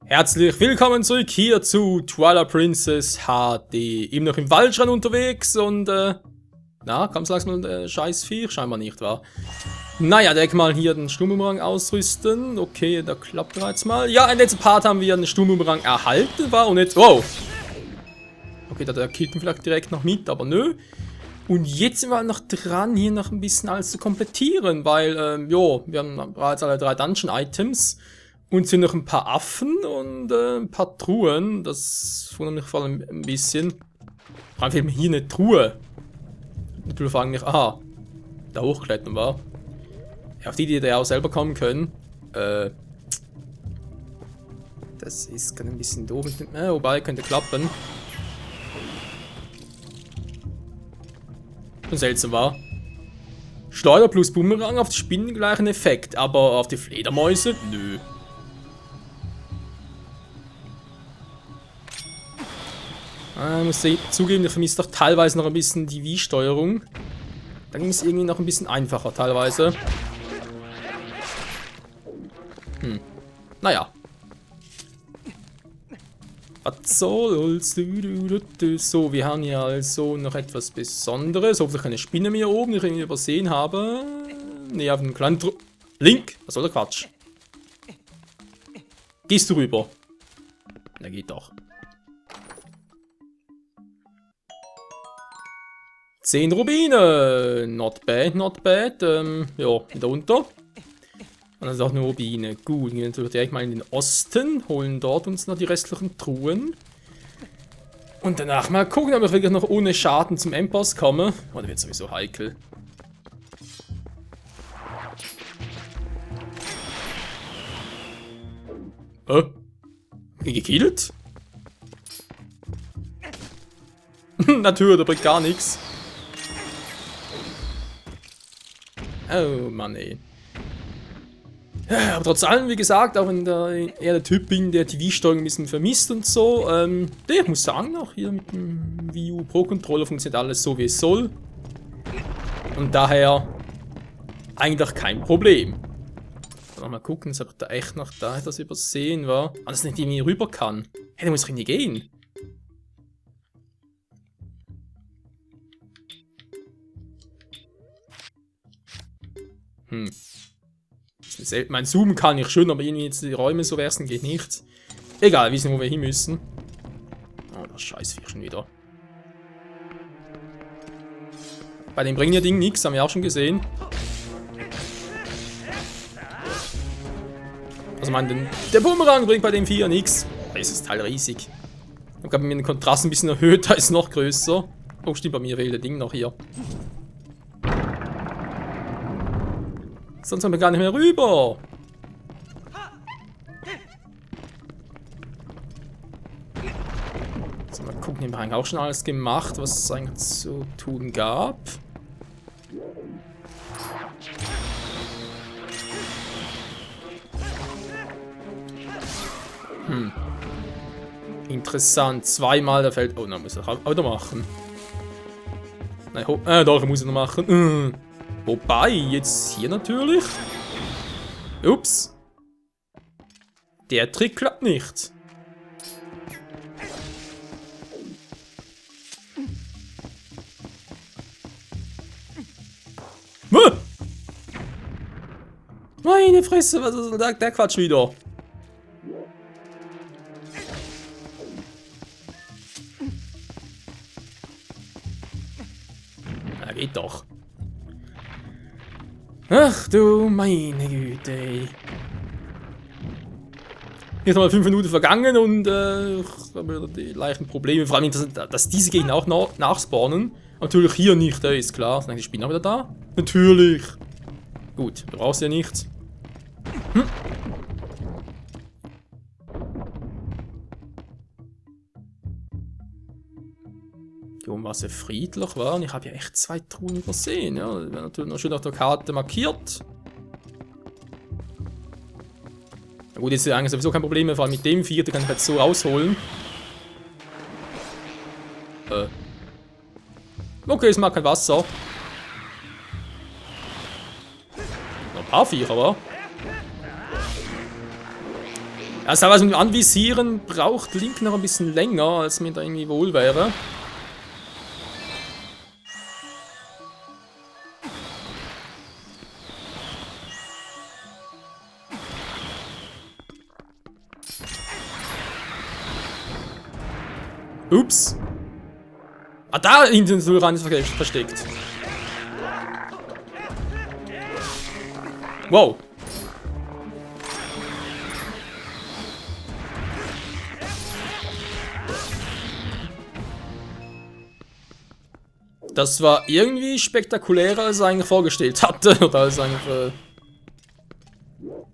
Herzlich willkommen zurück hier zu Twilight Princess HD. Eben noch im Waldschrein unterwegs und na, kommt's langsam scheiß Viech? Scheinbar nicht, wahr? Naja, direkt mal hier den Sturmbumerang ausrüsten. Okay, da klappt bereits mal. Ja, im letzten Part haben wir den Sturmbumerang erhalten, war und jetzt... Oh! Okay, da killt ihn vielleicht direkt noch mit, aber nö. Und jetzt sind wir halt noch dran, hier noch ein bisschen alles zu komplettieren, weil, jo, wir haben bereits alle 3 Dungeon-Items. Und sind noch ein paar Affen und ein paar Truhen. Das wundert mich vor allem ein bisschen. Vor allem fehlt mir hier eine Truhe. Und wir fragen mich, aha, da hochklettern war. Ja, auf die da auch selber kommen können. Das ist gerade ein bisschen doof. Wobei, könnte klappen. Und seltsam war. Schleuder plus Bumerang auf die Spinnen gleichen Effekt, aber auf die Fledermäuse? Nö. Ich muss zugeben, ich vermisse doch teilweise noch ein bisschen die Wii-Steuerung. Da ging es irgendwie noch ein bisschen einfacher teilweise. Naja. Was soll's? So, wir haben hier also noch etwas Besonderes. Hoffentlich keine Spinne mehr oben, die ich irgendwie übersehen habe. Ne, auf einem kleinen Link! Was soll der Quatsch? Gehst du rüber? Na, geht doch. 10 Rubine. Not bad, not bad. Ja, da unter. Und dann ist auch eine Rubine. Gut, gehen wir natürlich direkt mal in den Osten. Holen dort uns noch die restlichen Truhen. Und danach mal gucken, ob ich wirklich noch ohne Schaden zum Endboss komme. Oder wird sowieso heikel. Gekillt? Natürlich, der bringt gar nichts. Oh Mann, ey. Ja, aber trotz allem, wie gesagt, auch wenn eher der Typ bin, der die Wii-Steuerung ein bisschen vermisst und so, ich muss sagen, auch hier mit dem Wii U Pro Controller funktioniert alles so, wie es soll. Und daher eigentlich kein Problem. Mal gucken, ob ich da echt noch da etwas übersehen war. Ah, dass nicht irgendwie rüber kann. Hey, da muss ich irgendwie gehen. Mein Zoom kann ich schon, aber irgendwie jetzt die Räume so wechseln geht nicht. Egal, wir wissen, wo wir hin müssen. Oh, das Scheißviech schon wieder. Bei dem bringt ja Ding nichts, haben wir auch schon gesehen. Also der Bumerang bringt bei dem Vieh ja nichts. Da ist das Teil riesig. Ich habe mir den Kontrast ein bisschen erhöht, da ist es noch größer. Oh, stimmt, bei mir fehlt das Ding noch hier. Sonst haben wir gar nicht mehr rüber. So, mal gucken, wir haben auch schon alles gemacht, was es eigentlich zu tun gab. Interessant. Zweimal der Feld. Oh, dann muss ich auch noch machen. Nein, doch, muss ich noch machen. Wobei, jetzt hier natürlich. Ups. Der Trick klappt nicht. Meine Fresse, was ist denn der Quatsch wieder? Na, geht doch. Ach du meine Güte, ey. Jetzt haben wir 5 Minuten vergangen und ich habe die leichten Probleme. Vor allem, dass diese Gegner auch nachspawnen. Natürlich hier nicht, ist klar. Sind die Spinner wieder da? Natürlich. Gut, du brauchst ja nichts. Was ja friedlich war. Und ich habe ja echt 2 Truhen übersehen. Ja, das wäre natürlich noch schön auf der Karte markiert. Na gut, jetzt ist ja eigentlich sowieso kein Problem mehr. Vor allem mit dem Vieh, den kann ich jetzt so rausholen. Okay, es mag kein Wasser. Noch ein paar Viecher, aber. Also was mit dem Anvisieren braucht Link noch ein bisschen länger, als mir da irgendwie wohl wäre. Ups. Ah, da hinten ist Sulran versteckt. Wow. Das war irgendwie spektakulärer, als ich eigentlich vorgestellt hatte. Oder als eigentlich.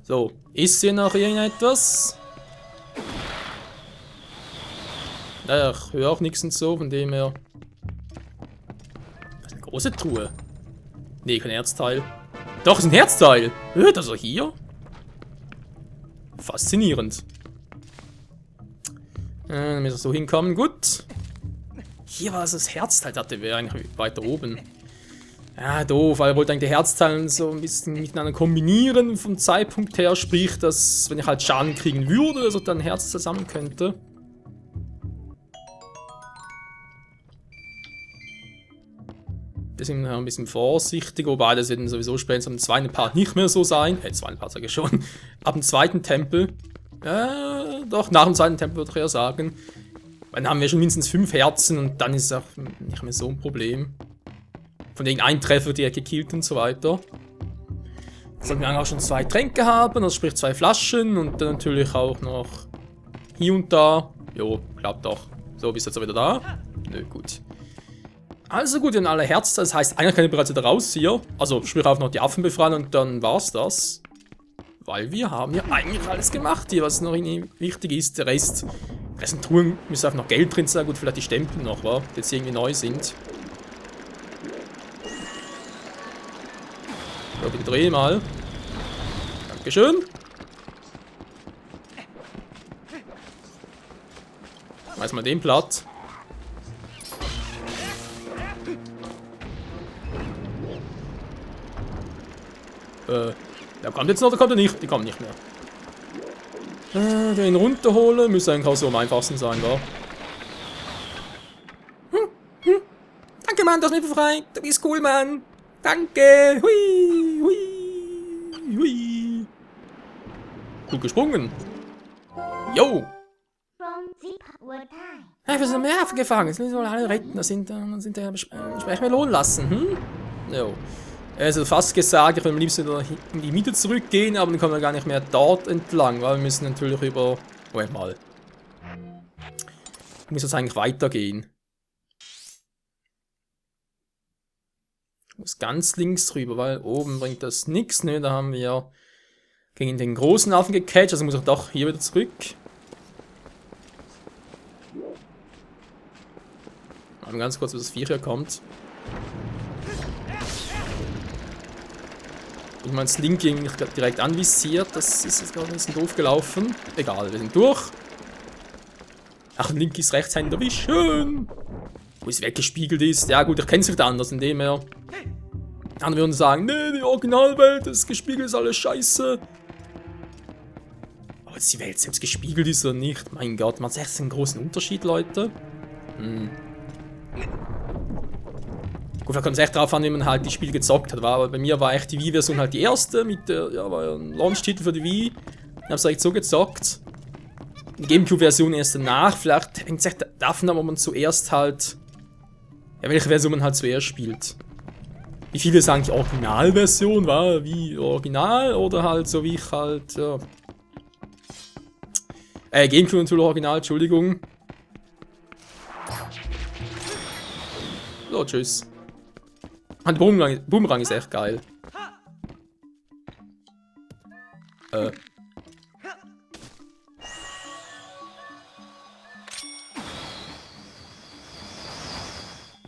So, ist hier noch irgendetwas? Naja, ich höre auch nichts und so, von dem her. Das ist eine große Truhe. Nee, kein Herzteil. Doch, ist ein Herzteil. Das ist hier. Faszinierend. Dann müssen wir so hinkommen. Gut. Hier war es das Herzteil, dachte wäre eigentlich weiter oben. Ja, doof, weil ich wollte eigentlich die Herzteile so ein bisschen miteinander kombinieren vom Zeitpunkt her. Sprich, dass, wenn ich halt Schaden kriegen würde, dass ich dann ein Herz zusammen könnte. Deswegen ein bisschen vorsichtig, wobei das wird sowieso später im zweiten Part nicht mehr so sein. Zweiten Part sage ich schon. Ab dem zweiten Tempel. Doch, nach dem zweiten Tempel würde ich eher sagen. Dann haben wir schon mindestens 5 Herzen und dann ist es auch nicht mehr so ein Problem. Von wegen ein Treffer direkt gekillt und so weiter. Jetzt sollten wir auch schon 2 Tränke haben, also sprich 2 Flaschen und dann natürlich auch noch hier und da. Jo, klappt doch. So, bist du jetzt auch wieder da? Nö, gut. Also gut, wir haben alle Herzen, das heißt, einer kann bereits wieder raus hier. Also sprich auch noch die Affen befreien und dann war's das. Weil wir haben ja eigentlich alles gemacht hier, was noch wichtig ist. Der Rest, da sind Truhen, müssen einfach noch Geld drin sein. Gut, vielleicht die Stempel noch, wa? Die jetzt irgendwie neu sind. So, bitte dreh mal. Dankeschön. Weiß mal den platt. Der kommt jetzt noch oder kommt er nicht? Die kommen nicht mehr. Den runterholen müsste eigentlich auch so am einfachsten sein, wa? Danke, Mann, du hast mich befreit. Du bist cool, Mann. Danke. Hui, hui, hui. Gut gesprungen. Yo. Ja, wir sind mehr Affen gefangen. Jetzt müssen wir alle retten. Das sind besprechen wir lohnen lassen. Jo. Also fast gesagt, ich will am liebsten in die Mitte zurückgehen, aber dann kommen wir gar nicht mehr dort entlang, weil wir müssen natürlich über... Moment mal. Ich muss jetzt eigentlich weitergehen. Ich muss ganz links rüber, weil oben bringt das nichts. Ne, da haben wir gegen den großen Affen gecatcht, also muss ich doch hier wieder zurück. Mal ganz kurz, bis das Viech hier kommt. Ich meine, das Link ging nicht direkt anvisiert, das ist jetzt gerade ein bisschen doof gelaufen. Egal, wir sind durch. Ach, Link ist rechtshänder, wie schön. Wo es weggespiegelt ist. Ja gut, ich kenne es nicht anders, indem er... Andere würden sagen, nee, die Originalwelt, das gespiegelt ist alles scheiße. Aber dass die Welt selbst gespiegelt ist oder nicht, mein Gott, man sieht einen großen Unterschied, Leute. Gut, da kommt es echt drauf an, wie man halt die Spiele gezockt hat, aber bei mir war echt die Wii-Version halt die erste, mit der, ja, war ja ein Launch-Titel für die Wii. Ich hab's direkt so gezockt. Die Gamecube-Version erst danach, vielleicht hängt es echt davon ab, ob man zuerst halt, ja, welche Version man halt zuerst spielt. Wie viele sagen, die Originalversion war wie Original oder halt so wie ich halt, ja. Gamecube natürlich Original, Entschuldigung. So, tschüss. Und Boomerang ist echt geil.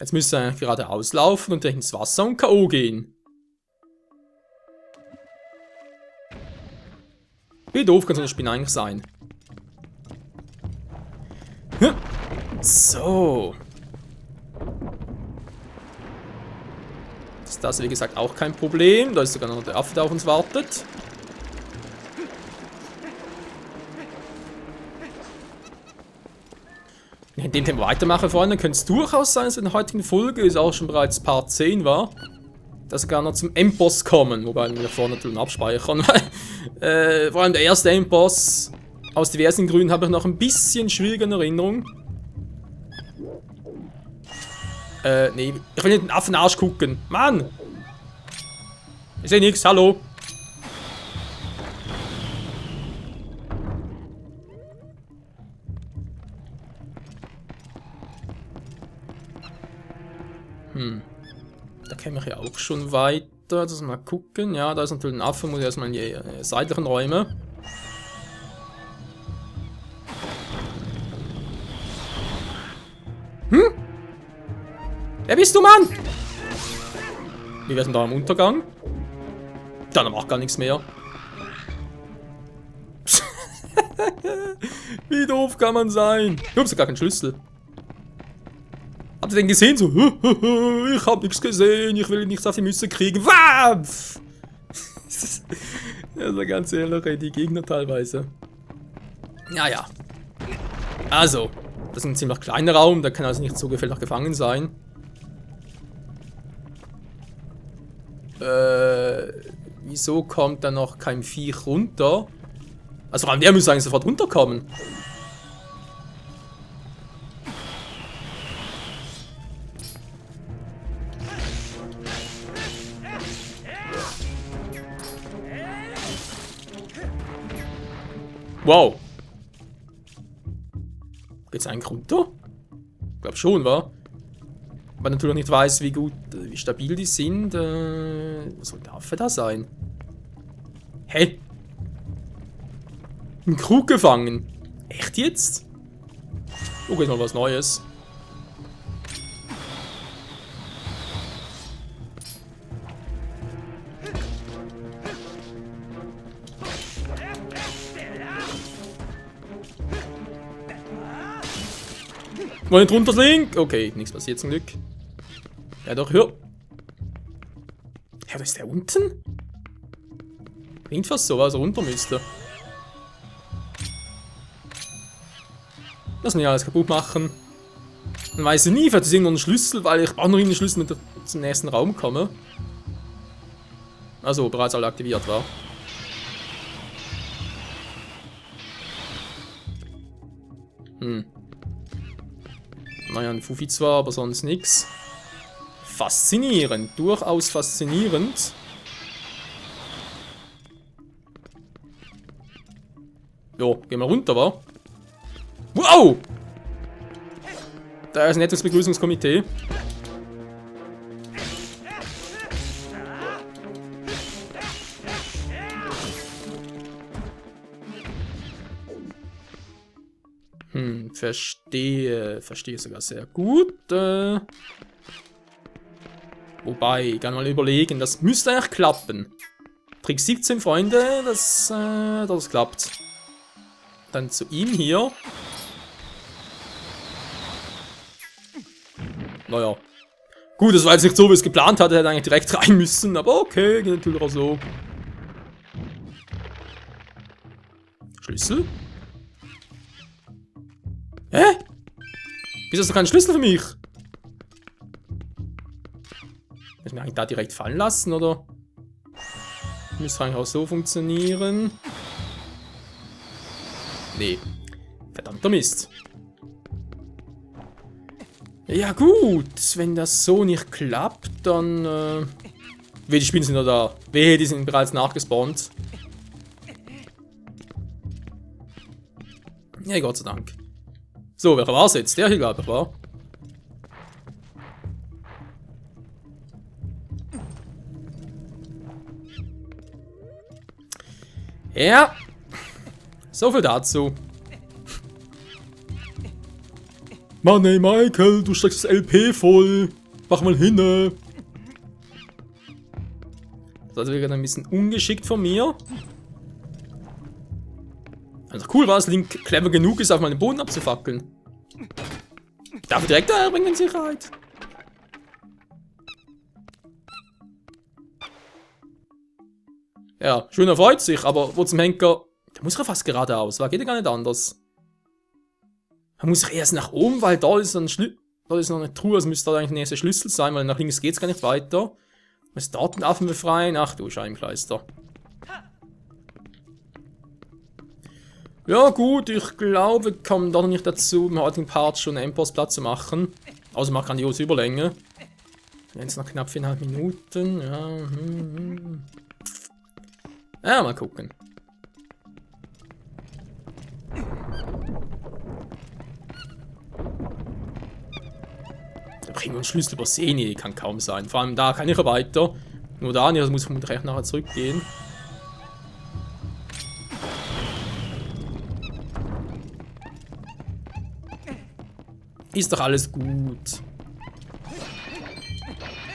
Jetzt müsste er geradeaus laufen und ins Wasser und K.O. gehen. Wie doof kann so ein Spin eigentlich sein? So. Das ist wie gesagt auch kein Problem. Da ist sogar noch der Affe, der auf uns wartet. In dem Thema weitermachen, Freunde, könnte es durchaus sein, dass in der heutigen Folge, ist auch schon bereits Part 10 war, dass wir gar noch zum Endboss kommen. Wobei wir vorne natürlich abspeichern, weil vor allem der erste Endboss aus diversen Gründen habe ich noch ein bisschen schwieriger in Erinnerung. Nee, ich will nicht den Affenarsch gucken. Mann! Ich sehe nichts, hallo. Da käme ich ja auch schon weiter. Das mal gucken. Ja, da ist natürlich ein Affe, muss ich erstmal in die seitlichen Räume. Wer bist du, Mann? Wie wär's denn da im Untergang? Dann macht gar nichts mehr. Wie doof kann man sein? Ich hab gar keinen Schlüssel. Habt ihr den gesehen? So, ich hab nichts gesehen, ich will nichts auf die Mütze kriegen. Waff! Das ist ganz ehrlich, die Gegner teilweise. Ja, ja. Also, das ist ein ziemlich kleiner Raum, da kann also nicht so gefällig gefangen sein. Wieso kommt da noch kein Viech runter? Also vor allem der müsste eigentlich sofort runterkommen. Wow. Geht's eigentlich runter? Ich glaube schon, wa? Aber natürlich nicht weiß, wie gut, wie stabil die sind. Was soll der Affe da sein? Hä? Ein Krug gefangen? Echt jetzt? Oh, geht mal was Neues. Wollen drunter Link? Okay, nichts passiert zum Glück. Ja doch, ja. Ja, da ist der unten? Klingt fast so, als er runter müsste. Lass mich alles kaputt machen. Man weiß nie, vielleicht ist irgendwo ein Schlüssel, weil ich auch noch in den Schlüssel mit zum nächsten Raum komme. Also, bereits alle aktiviert war. Naja, ein Fufi zwar, aber sonst nix. Faszinierend, durchaus faszinierend. Jo, gehen wir runter, wa? Wow! Da ist ein nettes Begrüßungskomitee. Verstehe sogar sehr gut. Wobei, ich kann mal überlegen, das müsste eigentlich klappen. Trick 17, Freunde, das klappt. Dann zu ihm hier. Naja. Gut, das war jetzt nicht so, wie es geplant hatte, hätte eigentlich direkt rein müssen, aber okay, geht natürlich auch so. Schlüssel? Hä? Wieso hast du keinen Schlüssel für mich? Muss ich mir eigentlich da direkt fallen lassen, oder? Müsste eigentlich auch so funktionieren. Nee. Verdammter Mist. Ja gut, wenn das so nicht klappt, dann... Wehe, die Spinnen sind noch da. Wehe, die sind bereits nachgespawnt. Ja, Gott sei Dank. So, wer war's jetzt? Der hier, glaube ich, war. Ja. So viel dazu. Mann, ey, Michael, du steckst das LP voll. Mach mal hin. Das wäre ein bisschen ungeschickt von mir. Also cool war es, Link clever genug ist, auf meinen Boden abzufackeln. Darf ich direkt bringen in Sicherheit? Ja, schöner freut sich, aber wo zum Henker... Da muss er fast geradeaus, war geht ja gar nicht anders. Da muss ich erst nach oben, weil da ist da ist noch eine Truhe, also müsste da eigentlich der nächste Schlüssel sein, weil nach links geht's gar nicht weiter. Was dort den Affen befreien? Ach du Scheibenkleister. Ja gut, ich glaube, wir kommen doch noch nicht dazu, im heutigen Part schon einen Endbossplatz zu machen. Außer mal grandiose Überlänge. Jetzt noch knapp 4,5 Minuten. Ja, ja, mal gucken. Da bringen wir einen Schlüssel übersehen, die kann kaum sein. Vor allem da kann ich ja weiter. Nur da nicht, also muss ich vermutlich nachher zurückgehen. Ist doch alles gut.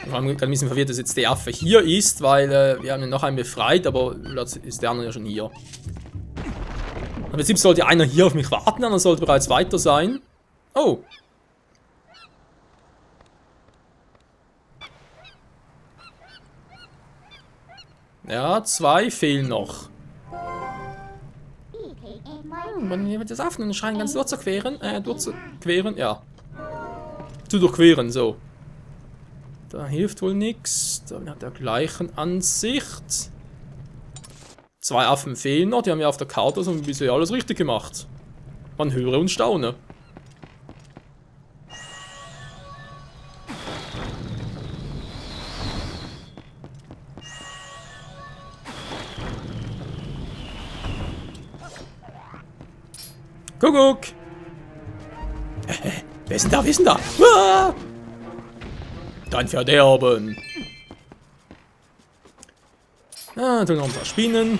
Ich war gerade ein bisschen verwirrt, dass jetzt der Affe hier ist, weil wir haben ihn noch einen befreit, aber jetzt ist der andere ja schon hier. Aber im Prinzip sollte einer hier auf mich warten, einer sollte bereits weiter sein. Oh. Ja, 2 fehlen noch. Wenn wir das Affen und Schrein ganz durchzuqueren, ja. Zu durchqueren, so. Da hilft wohl nichts. Da hat der gleichen Ansicht. 2 Affen fehlen noch, die haben ja auf der Karte so bisher alles richtig gemacht. Man höre und staune. Kuckuck! Wer ist denn da? Wer ist denn da? Ah! Dein Verderben! Ah, da noch ein paar Spinnen.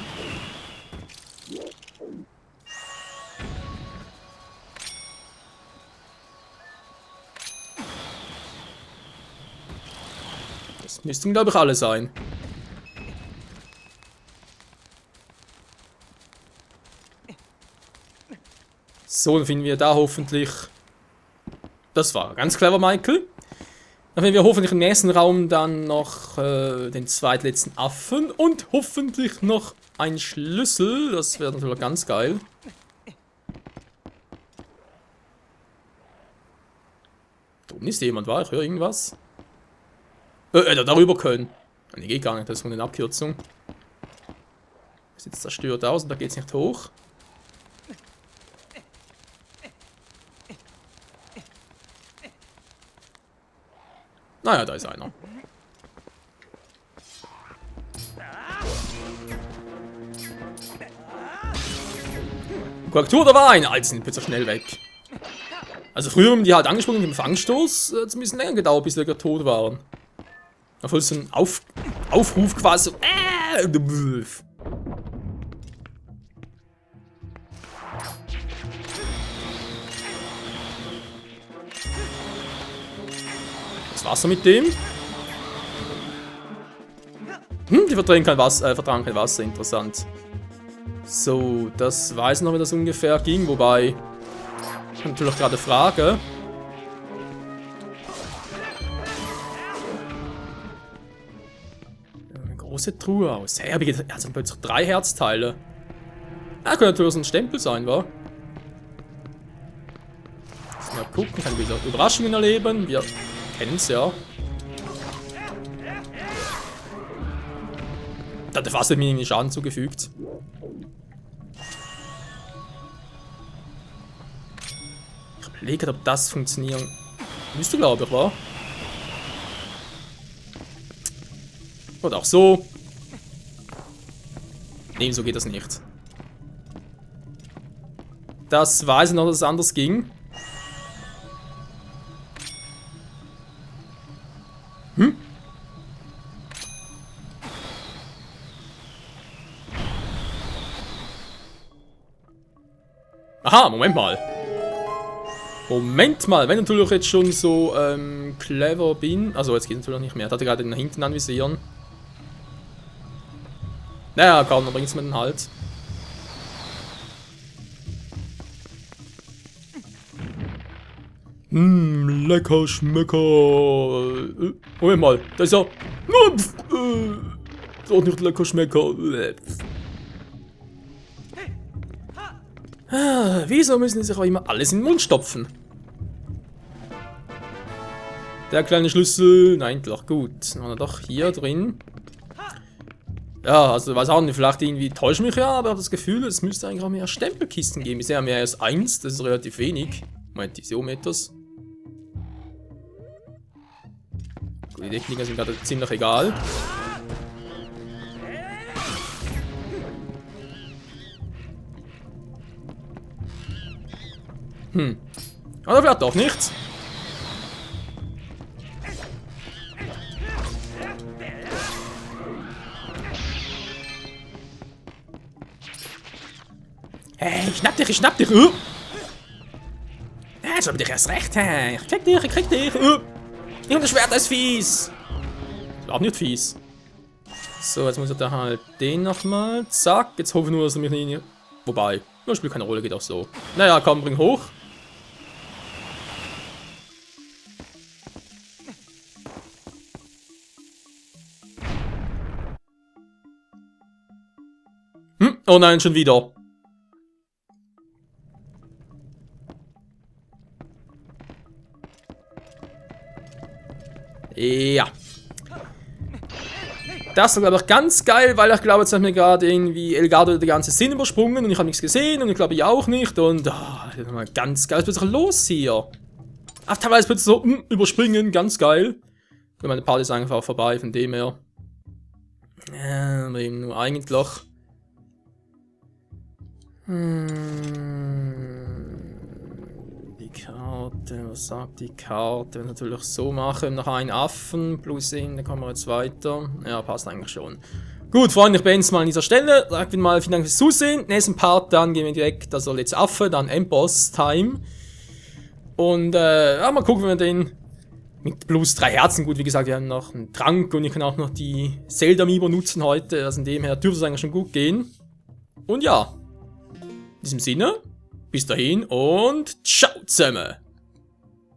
Das müssten, glaube ich, alle sein. So, dann finden wir da hoffentlich... Das war ganz clever, Michael. Dann finden wir hoffentlich im nächsten Raum dann noch den zweitletzten Affen und hoffentlich noch einen Schlüssel. Das wäre natürlich ganz geil. Da oben ist jemand, war ich höre irgendwas. Darüber können. Nee, geht gar nicht, das ist nur eine Abkürzung. Sieht zerstört aus und da geht's nicht hoch. Naja, da ist einer. Korrektur, da war einer. Alter, sind plötzlich schnell weg. Also früher haben die halt angesprungen mit dem Fangstoß. Hat es ein bisschen länger gedauert, bis die tot waren. Obwohl es so ein Aufruf quasi so. Das Wasser mit dem. Die vertragen kein Wasser, interessant. So, das weiß noch, wie das ungefähr ging, wobei ich natürlich gerade frage. Eine große Truhe aus. Hey, also plötzlich 3 Herzteile. Ah, könnte natürlich so ein Stempel sein, wa? Mal gucken, kann wieder Überraschungen erleben. Wir kennen es ja. Da hat der Fass mir irgendwie Schaden zugefügt. Ich überlege, ob das funktionieren müsste, glaube ich, wa? Oder auch so. Nee, so geht das nicht. Das weiß ich noch, dass es anders ging. Aha, Moment mal. Moment mal, wenn ich natürlich jetzt schon so clever bin. Also jetzt geht es natürlich nicht mehr. Ich hatte gerade den hinten anvisieren. Naja, kaum, dann bringt es mir den halt. Lecker Schmecker. Moment mal, da ist ja. Doch nicht lecker Schmecker. Wieso müssen sie sich auch immer alles in den Mund stopfen? Der kleine Schlüssel, nein, doch gut. Dann war er doch hier drin. Ja, also weiß auch nicht, vielleicht irgendwie täuscht mich ja, aber ich habe das Gefühl, es müsste eigentlich auch mehr Stempelkisten geben. Ich sehe ja mehr als 1, das ist relativ wenig. Moment, die Seometers. Gut, die Techniker sind gerade ziemlich egal. Oder vielleicht doch nichts. Hey, ich schnapp dich, ich schnapp dich. Ja, jetzt hab ich dich erst recht. Hey. Ich krieg dich, ich krieg dich. Ich und das Schwert ist fies. Ist auch nicht fies. So, jetzt muss ich da halt den nochmal. Zack, jetzt hoffe ich nur, dass er mich nicht... Wobei, das spielt keine Rolle, geht auch so. Naja, komm, bring hoch. Oh nein, schon wieder. Ja. Das war, glaube ich, ganz geil, weil ich glaube, jetzt hat mir gerade irgendwie Elgato die ganze Szene übersprungen und ich habe nichts gesehen und ich glaube, ich auch nicht. Und ganz geil. Was ist plötzlich los hier? Ach, teilweise plötzlich so überspringen, ganz geil. Meine Party ist einfach vorbei, von dem her. Aber eben nur eigentlich. Die Karte, was sagt die Karte? Natürlich so machen, noch einen Affen plus ihn, dann kommen wir jetzt weiter. Ja, passt eigentlich schon. Gut, Freunde, ich beende es mal an dieser Stelle. Sagt wieder mal vielen Dank fürs Zusehen. Nächsten Part, dann gehen wir direkt, also jetzt Affe, dann Endboss-Time. Und ja, mal gucken, wenn wir den mit plus 3 Herzen, gut, wie gesagt, wir haben noch einen Trank und ich kann auch noch die Zelda-Amiibo nutzen heute. Also in dem her dürfte es eigentlich schon gut gehen. Und ja. In diesem Sinne, bis dahin und ciao zusammen!